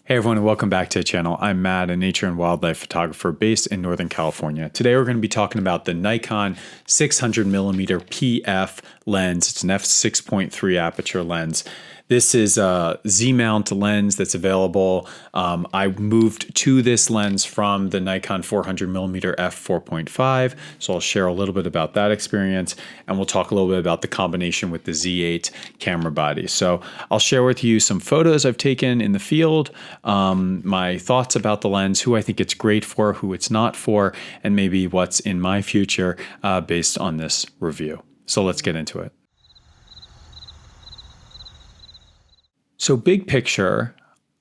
Hey everyone, and welcome back to the channel. I'm Matt, a nature and wildlife photographer based in Northern California. Today we're going to be talking about the Nikon 600mm PF lens. It's an f6.3 aperture lens. This is a Z-mount lens that's available. I moved to this lens from the Nikon 400mm f4.5, so I'll share a little bit about that experience, and we'll talk a little bit about the combination with the Z8 camera body. So I'll share with you some photos I've taken in the field, my thoughts about the lens, who I think it's great for, who it's not for, and maybe what's in my future based on this review. So let's get into it. So big picture,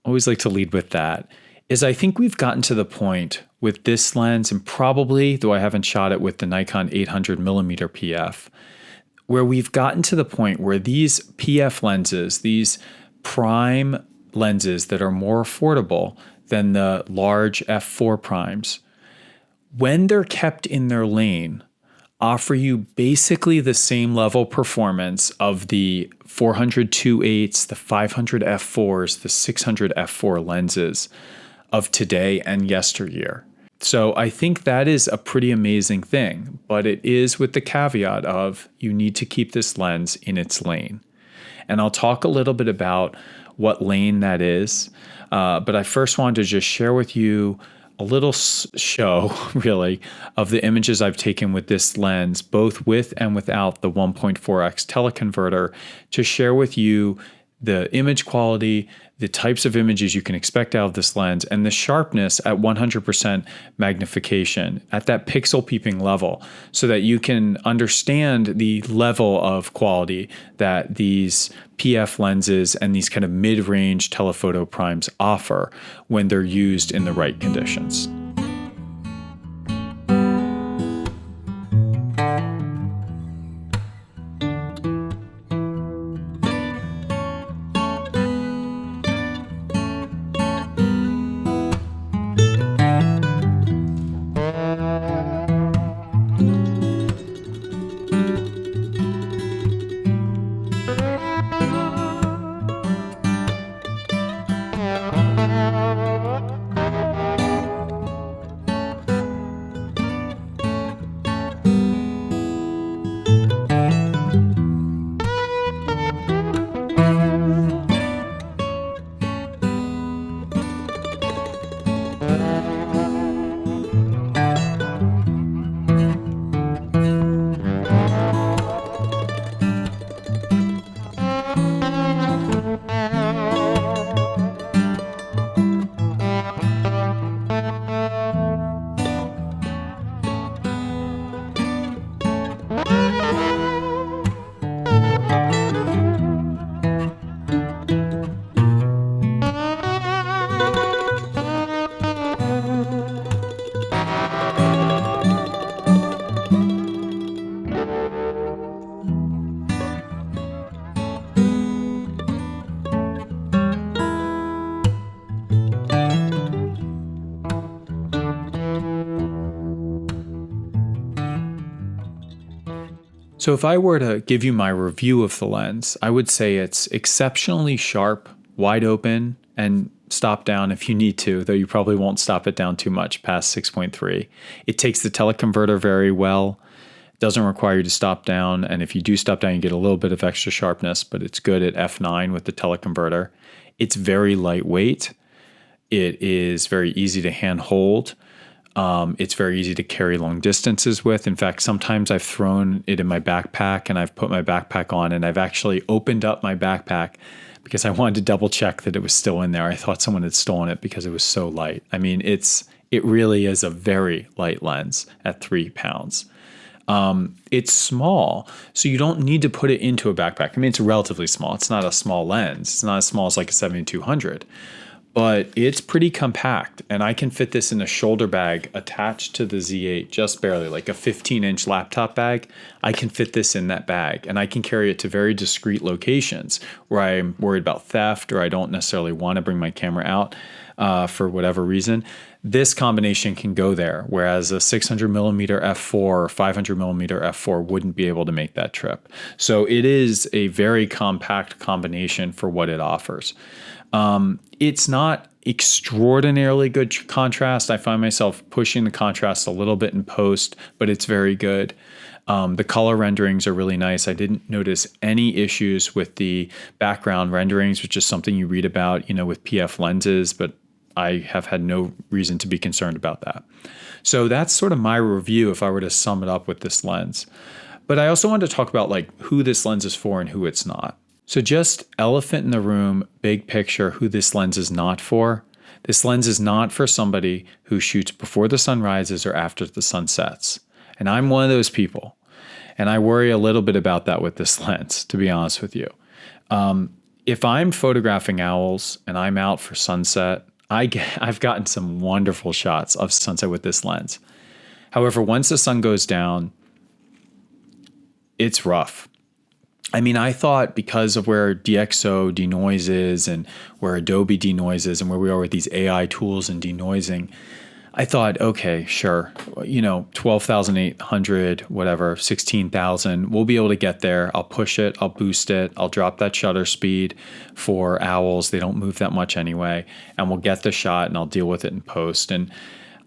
I always like to lead with that, is I think we've gotten to the point with this lens, and probably, though I haven't shot it with the Nikon 800mm PF, where we've gotten to the point where these PF lenses, these prime lenses that are more affordable than the large f4 primes, when they're kept in their lane, offer you basically the same level performance of the 400 2.8s, the 500 f4s, the 600 f4 lenses of today and yesteryear. So I think that is a pretty amazing thing, but it is with the caveat of you need to keep this lens in its lane. And I'll talk a little bit about what lane that is, but I first wanted to just share with you a little show, really, of the images I've taken with this lens, both with and without the 1.4x teleconverter, to share with you the image quality, the types of images you can expect out of this lens, and the sharpness at 100% magnification at that pixel peeping level, so that you can understand the level of quality that these PF lenses and these kind of mid-range telephoto primes offer when they're used in the right conditions. So if I were to give you my review of the lens, I would say it's exceptionally sharp, wide open, and stop down if you need to, though you probably won't stop it down too much past 6.3. It takes the teleconverter very well. It doesn't require you to stop down, and if you do stop down, you get a little bit of extra sharpness, but it's good at f9 with the teleconverter. It's very lightweight. It is very easy to hand hold. It's very easy to carry long distances with. In fact, sometimes I've thrown it in my backpack and I've put my backpack on, and I've actually opened up my backpack because I wanted to double check that it was still in there. I thought someone had stolen it because it was so light. I mean, it really is a very light lens at 3 pounds. It's small, so you don't need to put it into a backpack. I mean, it's relatively small. It's not a small lens. It's not as small as like a 7200. But it's pretty compact, and I can fit this in a shoulder bag attached to the Z8 just barely, like a 15-inch laptop bag. I can fit this in that bag, and I can carry it to very discrete locations where I'm worried about theft or I don't necessarily want to bring my camera out for whatever reason. This combination can go there, whereas a 600mm f4 or 500mm f4 wouldn't be able to make that trip. So it is a very compact combination for what it offers. It's not extraordinarily good contrast. I find myself pushing the contrast a little bit in post, but it's very good. The color renderings are really nice. I didn't notice any issues with the background renderings, which is something you read about, with PF lenses, but I have had no reason to be concerned about that. So that's sort of my review if I were to sum it up with this lens. But I also wanted to talk about who this lens is for and who it's not. So just elephant in the room, big picture, who this lens is not for. This lens is not for somebody who shoots before the sun rises or after the sun sets. And I'm one of those people. And I worry a little bit about that with this lens, to be honest with you. If I'm photographing owls and I'm out for sunset, I've gotten some wonderful shots of sunset with this lens. However, once the sun goes down, it's rough. I mean, I thought because of where DxO denoise is and where Adobe denoise is and where we are with these AI tools and denoising, I thought, okay, sure, 12,800, whatever, 16,000, we'll be able to get there. I'll push it, I'll boost it, I'll drop that shutter speed for owls. They don't move that much anyway, and we'll get the shot and I'll deal with it in post. And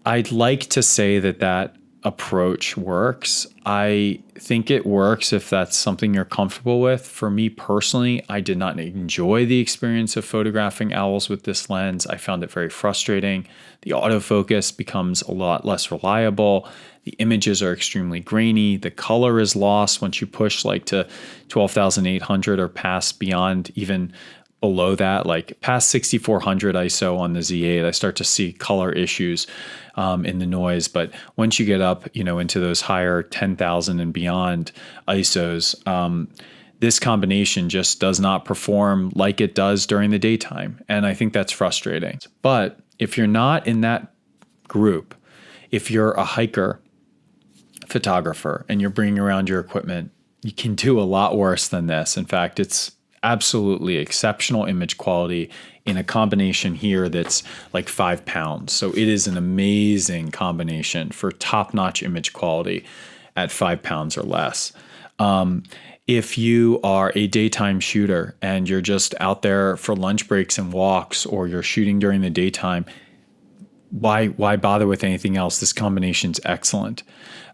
I'd like to say that approach works. I think it works if that's something you're comfortable with. For me personally, I did not enjoy the experience of photographing owls with this lens. I found it very frustrating. The autofocus becomes a lot less reliable. The images are extremely grainy. The color is lost once you push to 12,800 or pass beyond even below that, past 6,400 ISO on the Z8, I start to see color issues in the noise. But once you get up, into those higher 10,000 and beyond ISOs, this combination just does not perform like it does during the daytime. And I think that's frustrating. But if you're not in that group, if you're a hiker photographer and you're bringing around your equipment, you can do a lot worse than this. In fact, it's absolutely exceptional image quality in a combination here that's 5 pounds. So it is an amazing combination for top-notch image quality at 5 pounds or less. If you are a daytime shooter and you're just out there for lunch breaks and walks, or you're shooting during the daytime, why bother with anything else? This combination's excellent.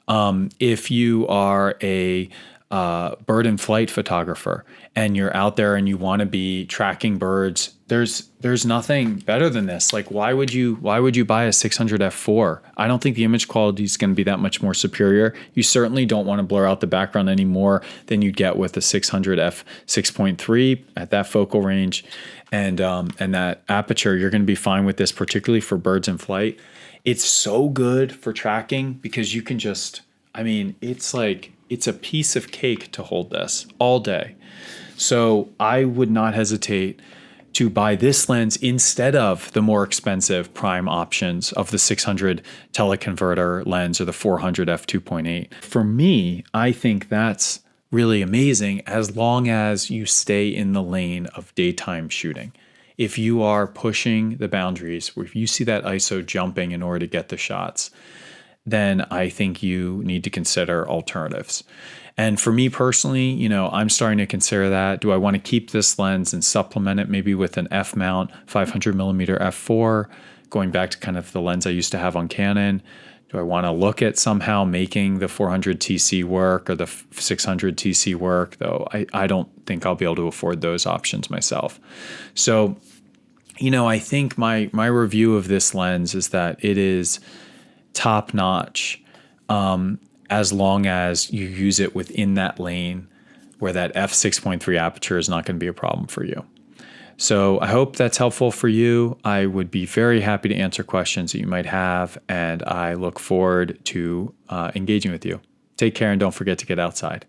If you are a bird in flight photographer and you're out there and you want to be tracking birds, there's nothing better than this. Why would you buy a 600 f4? I don't think the image quality is going to be that much more superior. You certainly don't want to blur out the background any more than you'd get with a 600 f6.3 at that focal range and that aperture. You're going to be fine with this, particularly for birds in flight. It's so good for tracking because you can just, it's a piece of cake to hold this all day. So I would not hesitate to buy this lens instead of the more expensive prime options of the 600 teleconverter lens or the 400 f2.8. For me, I think that's really amazing as long as you stay in the lane of daytime shooting. If you are pushing the boundaries, or if you see that ISO jumping in order to get the shots, then I think you need to consider alternatives. And for me personally, I'm starting to consider that. Do I want to keep this lens and supplement it maybe with an F mount 500 millimeter f4, going back to kind of the lens I used to have on Canon? Do I want to look at somehow making the 400 TC work or the 600 TC work? Though I don't think I'll be able to afford those options myself. So, I think my review of this lens is that it is top notch, as long as you use it within that lane where that f6.3 aperture is not going to be a problem for you. So I hope that's helpful for you. I would be very happy to answer questions that you might have, and I look forward to engaging with you. Take care and don't forget to get outside.